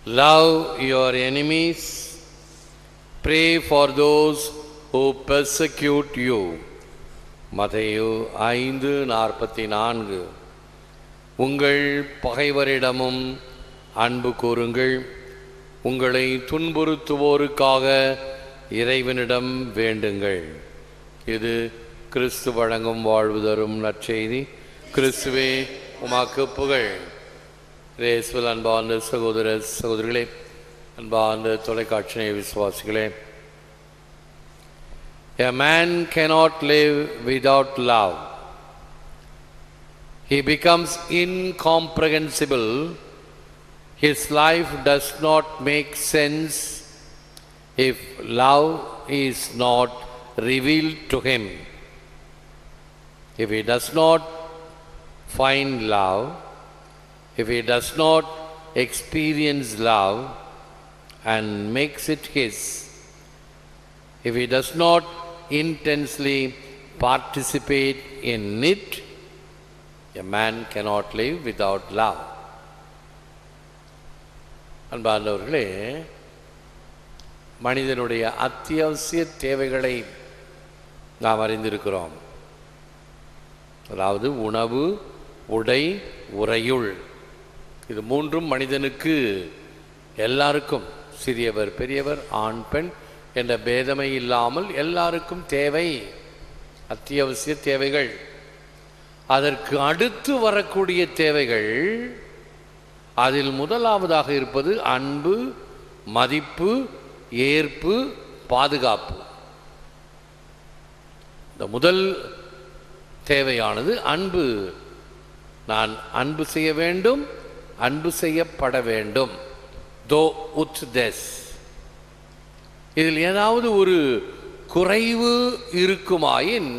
Love your enemies. Pray for those who persecute you. மத்தேயு 5:44. உங்கள் பகைவரிடமும் அன்பு கூறுங்கள். உங்களை துன்புறுத்துவோருக்காக இறைவனிடம் வேண்டுங்கள். இது கிறிஸ்து வழங்கும் வாழ்வு தரும் நற்செய்தி. கிறிஸ்துவே உமக்கு புகழ். இயேசுவில் அன்பார்ந்த சகோதர சகோதரிகளே, அன்பார்ந்த தொலைக்காட்சி விசுவாசிகளே, a man cannot live without love. He becomes incomprehensible. His life does not make sense if love is not revealed to him. If he does not find love, if he does not experience love and makes it his, if he does not intensely participate in it, a man cannot live without love. அன்பார்ந்தவர்களே, மனிதனுடைய அத்தியாவசிய தேவைகளை நாம் அறிந்திருக்கிறோம். அதாவது உணவு, உடை, உறையுள், இது மூன்றும் மனிதனுக்கு எல்லாருக்கும், சிறியவர் பெரியவர், ஆண் பெண் என்ற பேதமை இல்லாமல் எல்லாருக்கும் தேவை, அத்தியாவசிய தேவைகள். அதற்கு அடுத்து வரக்கூடிய தேவைகள், அதில் முதலாவதாக இருப்பது அன்பு, மதிப்பு, ஏற்பு, பாதுகாப்பு. இந்த முதல் தேவையானது அன்பு. நான் அன்பு செய்ய வேண்டும், அன்பு செய்யப்பட வேண்டும். தோ உத் தெஸ். இதில் ஏதாவது ஒரு குறைவு இருக்குமாயின்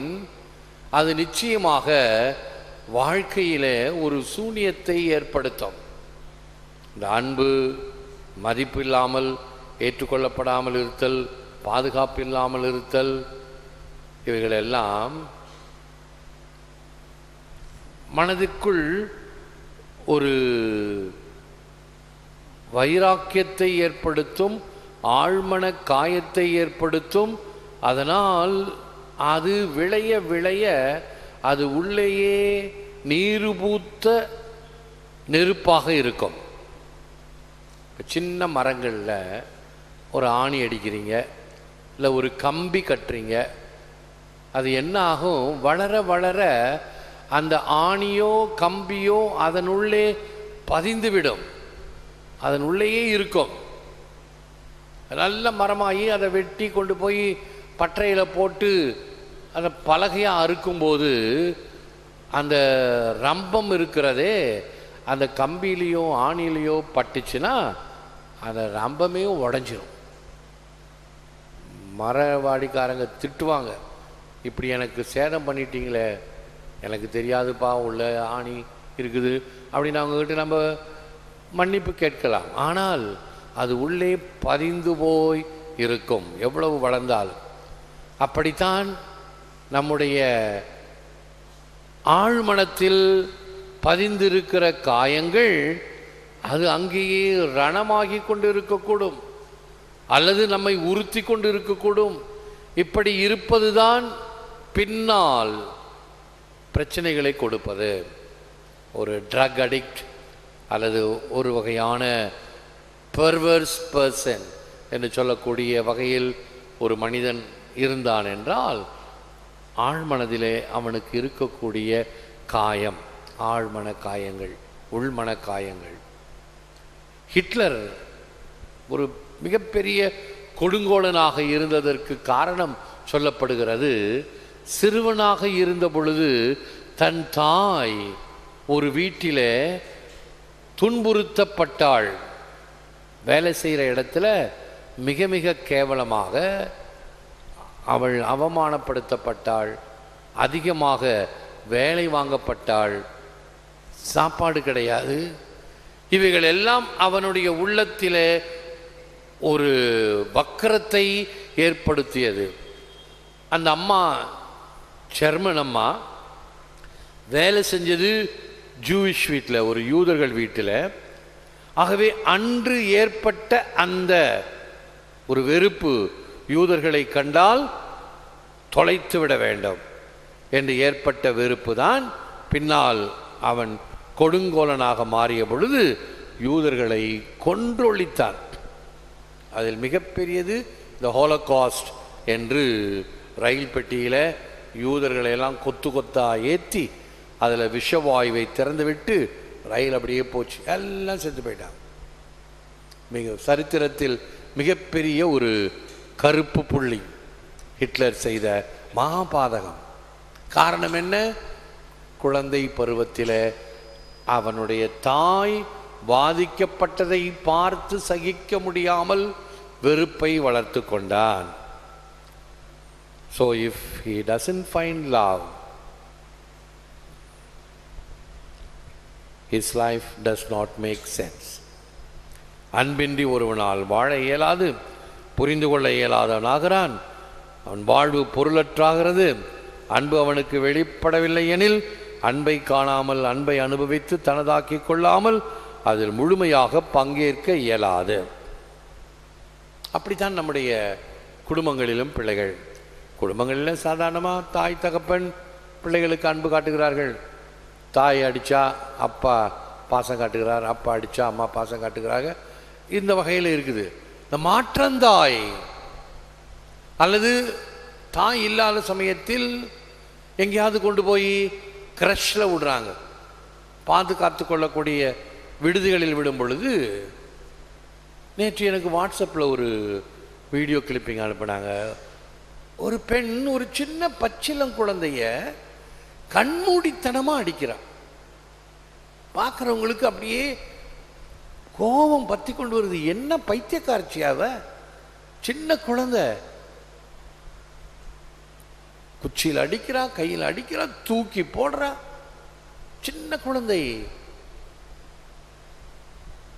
அது நிச்சயமாக வாழ்க்கையில் ஒரு சூனியத்தை ஏற்படுத்தும். இந்த அன்பு, மதிப்பு இல்லாமல், ஏற்றுக்கொள்ளப்படாமல் இருத்தல், பாதுகாப்பு இல்லாமல் இருத்தல், இவைகளெல்லாம் மனதிற்குள் ஒரு வைராக்கியத்தை ஏற்படுத்தும், ஆழ்மன காயத்தை ஏற்படுத்தும். அதனால் அது விளைய விளைய அது உள்ளேயே நீருபூத்த நெருப்பாக இருக்கும். சின்ன மரங்களில் ஒரு ஆணி அடிக்கிறீங்க, இல்லை ஒரு கம்பி கட்டுறீங்க, அது என்ன ஆகும்? வளர வளர அந்த ஆணியோ கம்பியோ அதனுள்ளே பதிந்துவிடும், அதன் உள்ளேயே இருக்கும். நல்ல மரமாகி அதை வெட்டி கொண்டு போய் பட்டறையில் போட்டு அதை பலகையாக அறுக்கும்போது அந்த ரம்பம் இருக்கிறதே அந்த கம்பியிலையோ ஆணிலையோ பட்டுச்சுன்னா அந்த ரம்பமே உடஞ்சிரும். மரவாடிக்காரங்க திட்டுவாங்க, இப்படி எனக்கு சேதம் பண்ணிட்டீங்களே, எனக்கு தெரியாதுப்பா உள்ள ஆணி இருக்குது அப்படின்னு அவங்கக்கிட்ட நம்ம மன்னிப்பு கேட்கலாம். ஆனால் அது உள்ளே பதிந்து போய் இருக்கும் எவ்வளவு வளர்ந்தாலும். அப்படித்தான் நம்முடைய ஆழ்மனத்தில் பதிந்திருக்கிற காயங்கள் அது அங்கேயே ரணமாகி கொண்டு இருக்கக்கூடும், அல்லது நம்மை உறுத்தி கொண்டு இருக்கக்கூடும். இப்படி இருப்பதுதான் பின்னால் பிரச்சனைகளை கொடுப்பது. ஒரு ட்ரக் அடிக்ட் அல்லது ஒரு வகையான பெர்வர்ஸ் பர்சன் என்று சொல்லக்கூடிய வகையில் ஒரு மனிதன் இருந்தான் என்றால் ஆழ்மனதிலே அவனுக்கு இருக்கக்கூடிய காயம், ஆழ்மன காயங்கள், உள்மன காயங்கள். ஹிட்லர் ஒரு மிகப்பெரிய கொடுங்கோலனாக இருந்ததற்கு காரணம் சொல்லப்படுகிறது. சிறுவனாக இருந்த பொழுது தன் தாய் ஒரு வீட்டிலே துன்புறுத்தப்பட்டாள். வேலை செய்கிற இடத்துல மிக மிக கேவலமாக அவள் அவமானப்படுத்தப்பட்டாள், அதிகமாக வேலை வாங்கப்பட்டாள், சாப்பாடு கிடையாது. இவைகள் எல்லாம் அவனுடைய உள்ளத்திலே ஒரு வக்கரத்தை ஏற்படுத்தியது. அந்த அம்மா, ஜெர்மன் அம்மா, வேலை செஞ்சது ஜூயிஷ் வீட்டில், ஒரு யூதர்கள் வீட்டில். ஆகவே அன்று ஏற்பட்ட அந்த ஒரு வெறுப்பு, யூதர்களை கண்டால் தொலைத்து விட வேண்டும் என்று ஏற்பட்ட வெறுப்பு தான் பின்னால் அவன் கொடுங்கோலனாக மாறிய பொழுது யூதர்களை கொன்றொழித்தான். அதில் மிகப்பெரியது இந்த ஹோலோகாஸ்ட் என்று ரயில் பெட்டியில் யூதர்களை எல்லாம் கொத்து கொத்தா ஏற்றி அதில் விஷவாயுவை திறந்து விட்டு ரயில் அப்படியே போச்சு, எல்லாம் செத்து போயிட்டாங்க. சரித்திரத்தில் மிகப்பெரிய ஒரு கருப்பு புள்ளி ஹிட்லர் செய்த மகாபாதகம். காரணம் என்ன? குழந்தை பருவத்தில் அவனுடைய தாய் பாதிக்கப்பட்டதை பார்த்து சகிக்க முடியாமல் வெறுப்பை வளர்த்து கொண்டான். So if he doesn't find love, his life does not make sense. அன்பின்றி ஒருவனால் வாழ இயலாது, புரிந்து கொள்ள இயலாதவனாகிறான். அவன் வாழ்வு பொருளற்றாகிறது. அன்பு அவனுக்கு வெளிப்படவில்லை எனில் அன்பை காணாமல், அன்பை அனுபவித்து தனதாக்கி கொள்ளாமல் அதில் முழுமையாக பங்கேற்க இயலாது. அப்படித்தான் நம்முடைய குடும்பங்களிலும் பிள்ளைகள், குடும்பங்களில் சாதாரணமாக தாய் தகப்பன் பிள்ளைகளுக்கு அன்பு காட்டுகிறார்கள். தாய் அடித்தா அப்பா பாசம் காட்டுகிறார், அப்பா அடித்தா அம்மா பாசம் காட்டுகிறாங்க. இந்த வகையில் இருக்குது. இந்த மாற்றந்தாய் அல்லது தாய் இல்லாத சமயத்தில் எங்கேயாவது கொண்டு போய் கிரஷில் விடுறாங்க. பாதுகாத்து கொள்ளக்கூடிய விடுதிகளில் விடும் பொழுது, நேற்று எனக்கு வாட்ஸ்அப்பில் ஒரு வீடியோ கிளிப்பிங் அனுப்பினாங்க. ஒரு பெண் ஒரு சின்ன பச்சிளம் குழந்தைய கண்மூடித்தனமாக அடிக்கிறான். பார்க்குறவங்களுக்கு அப்படியே கோபம் பற்றி கொண்டு வருது. என்ன பைத்தியக்காரச்சியாவ, சின்ன குழந்தை குச்சியில் அடிக்கிறா, கையில் அடிக்கிறா, தூக்கி போடுறா. சின்ன குழந்தை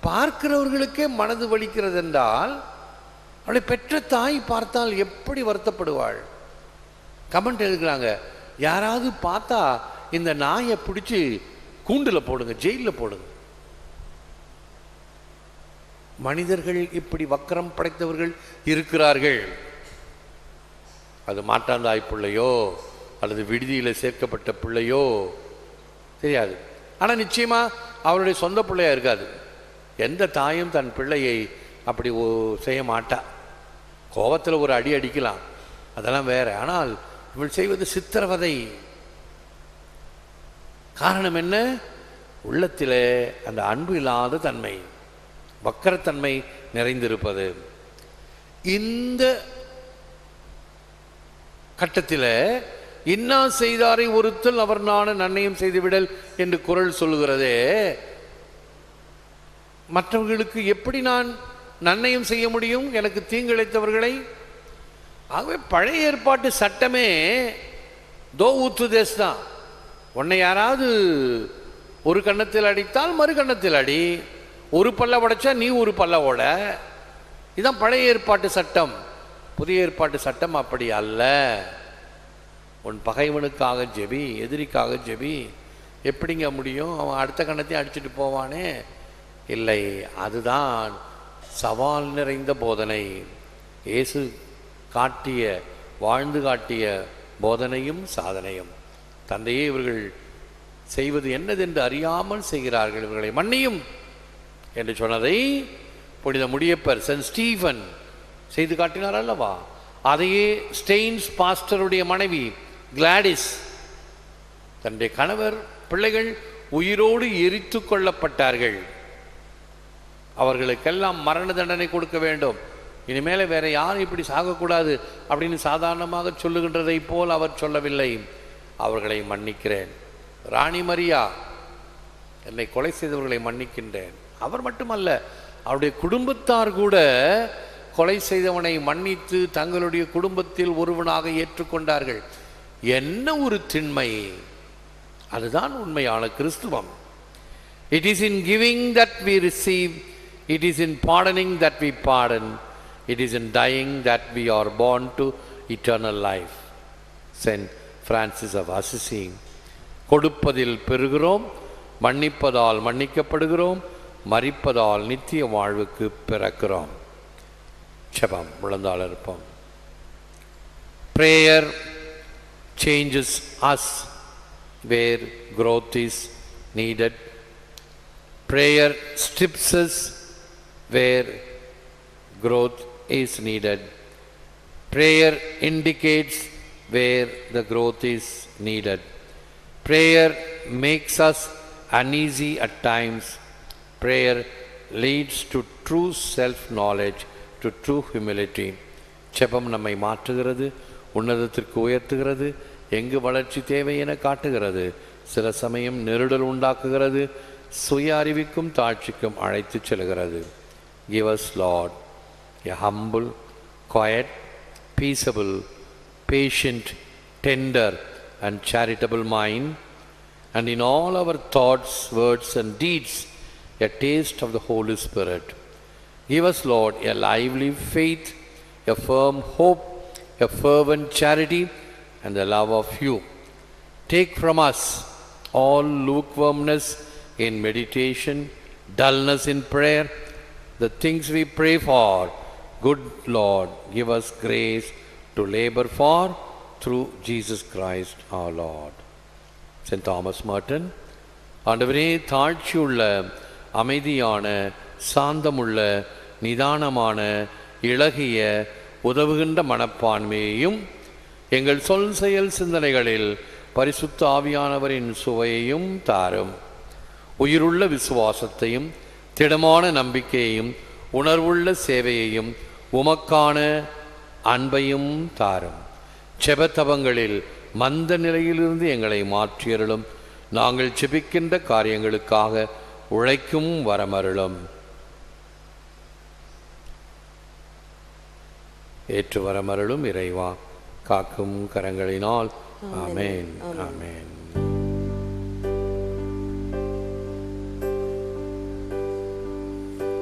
பார்க்கிறவர்களுக்கே மனது வலிக்கிறது என்றால் அவளை பெற்ற தாய் பார்த்தால் எப்படி வருத்தப்படுவாள்? கமெண்ட் எழுதுகிறாங்க, யாராவது பார்த்தா இந்த நாயை பிடிச்சி கூண்டில் போடுங்க, ஜெயிலில் போடுங்க. மனிதர்கள் இப்படி வக்கரம் படைத்தவர்கள் இருக்கிறார்கள். அது மாட்டாந்தாய் பிள்ளையோ அல்லது விடுதியில் சேர்க்கப்பட்ட பிள்ளையோ தெரியாது. ஆனால் நிச்சயமாக அவருடைய சொந்த பிள்ளையா இருக்காது. எந்த தாயும் தன் பிள்ளையை அப்படி செய்ய மாட்டா. கோபத்தில் ஒரு அடி அடிக்கலாம், அதெல்லாம் வேற. ஆனால் இவள் செய்வது சித்திரவதை. காரணம் என்ன? உள்ளத்தில் அந்த அன்பு இல்லாத தன்மை, வக்கரத்தன்மை நிறைந்திருப்பது. இந்த கட்டத்தில் இன்னா செய்தாரை ஒருத்தல் அவர் நான நன்மையும் செய்துவிடல் என்று குறள் சொல்லுகிறதே. மற்றவர்களுக்கு எப்படி நான் நன்மையும் செய்ய முடியும், எனக்கு தீங்கிழைத்தவர்களை? ஆகவே பழைய ஏற்பாட்டு சட்டமே தோ ஊத்து தேஸ் தான். உன்னை யாராவது ஒரு கன்னத்தில் அடித்தால் மறு கன்னத்தில் அடி, ஒரு பல்ல உடைச்சா நீ ஒரு பல்ல உட. இதுதான் பழைய ஏற்பாட்டு சட்டம். புதிய ஏற்பாட்டு சட்டம் அப்படி அல்ல. உன் பகைவனுக்காக ஜெபி, எதிரிக்காக ஜெபி. எப்படிங்க முடியும்? அவன் அடுத்த கன்னத்தையும் அடிச்சுட்டு போவானே. இல்லை, அதுதான் சவால் நிறைந்த போதனை. இயேசு காட்டிய, வாழ்ந்து காட்டிய போதனையும் சாதனையும். தந்தையே, இவர்கள் செய்வது என்னதென்று அறியாமல் செய்கிறார்கள், இவர்களை மன்னியும் என்று சொன்னதை புனித முடியப்பர் சென்ட் ஸ்டீஃபன் செய்து காட்டினார் அல்லவா? அதையே ஸ்டெயின்ஸ் பாஸ்டருடைய மனைவி கிளாடிஸ், தன்னுடைய கணவர் பிள்ளைகள் உயிரோடு எரித்து கொள்ளப்பட்டார்கள், அவர்களுக்கெல்லாம் மரண தண்டனை கொடுக்க வேண்டும், இனிமேல் வேற யாரும் இப்படி சாகக்கூடாது அப்படின்னு சாதாரணமாக சொல்லுகின்றதை போல் அவர் சொல்லவில்லை. அவர்களை மன்னிக்கிறேன். ராணி மரியா, என்னை கொலை செய்தவர்களை மன்னிக்கின்றேன். அவர் மட்டுமல்ல, அவருடைய குடும்பத்தார் கூட கொலை செய்தவனை மன்னித்து தங்களுடைய குடும்பத்தில் ஒருவனாக ஏற்றுக்கொண்டார்கள். என்ன ஒரு திண்மை! அதுதான் உண்மையான கிறிஸ்துவம். It is in giving that we receive, it is in pardoning that we pardon, it is in dying that we are born to eternal life. Saint Francis of Assisi. கொடுப்பதில் பெறுகிறோம், மன்னிப்பதால் மன்னிக்கப்படுகிறோம், மரிப்பதால் நித்திய வாழ்வுக்கு பிறக்கிறோம். ஜெபம். விழுந்தால் இருப்போம். Prayer changes us where growth is needed. Prayer strips us where growth is needed. Prayer indicates where the growth is needed. Prayer makes us uneasy at times. Prayer leads to true self-knowledge, to true humility. ஜெபம் நம்மை மாற்றுகிறது, உன்னதத்திற்கு உயர்த்துகிறது, எங்கு வளர்ச்சி தேவை என காட்டுகிறது, சில சமயம் நெருடல் உண்டாக்குகிறது, சுய அறிவிக்கும் தாழ்ச்சிக்கும் அழைத்து செல்கிறது. Give us, Lord, a humble, quiet, peaceable, patient, tender and charitable mind, and in all our thoughts, words and deeds, a taste of the Holy Spirit. Give us, Lord, a lively faith, a firm hope, a fervent charity, and the love of you. Take from us all lukewarmness in meditation, dullness in prayer, the things we pray for. Good Lord, give us grace to labor for through Jesus Christ our Lord. St. Thomas Merton. ஆண்டவரே, தாழ்ச்சியுள்ள, அமைதியான, சாந்தமுள்ள, நிதானமான, இளகிய, உதவுகின்ற மனப்பான்மையையும் எங்கள் சொல் செயல் சிந்தனைகளில் பரிசுத்த ஆவியானவரின் சுவையையும் தாரும். உயிருள்ள விசுவாசத்தையும் திடமான நம்பிக்கையையும் உணர்வுள்ள சேவையையும் உமக்கான அன்பையும் தாரும். செபத்தவங்களில் மந்த நிலையிலிருந்து எங்களை மாற்றியருளும். நாங்கள் செபிக்கின்ற காரியங்களுக்காக உழைக்கும் வரமருளும். ஏற்று வரமருளும் இறைவா, காக்கும் கரங்களினால். ஆமேன், ஆமேன்.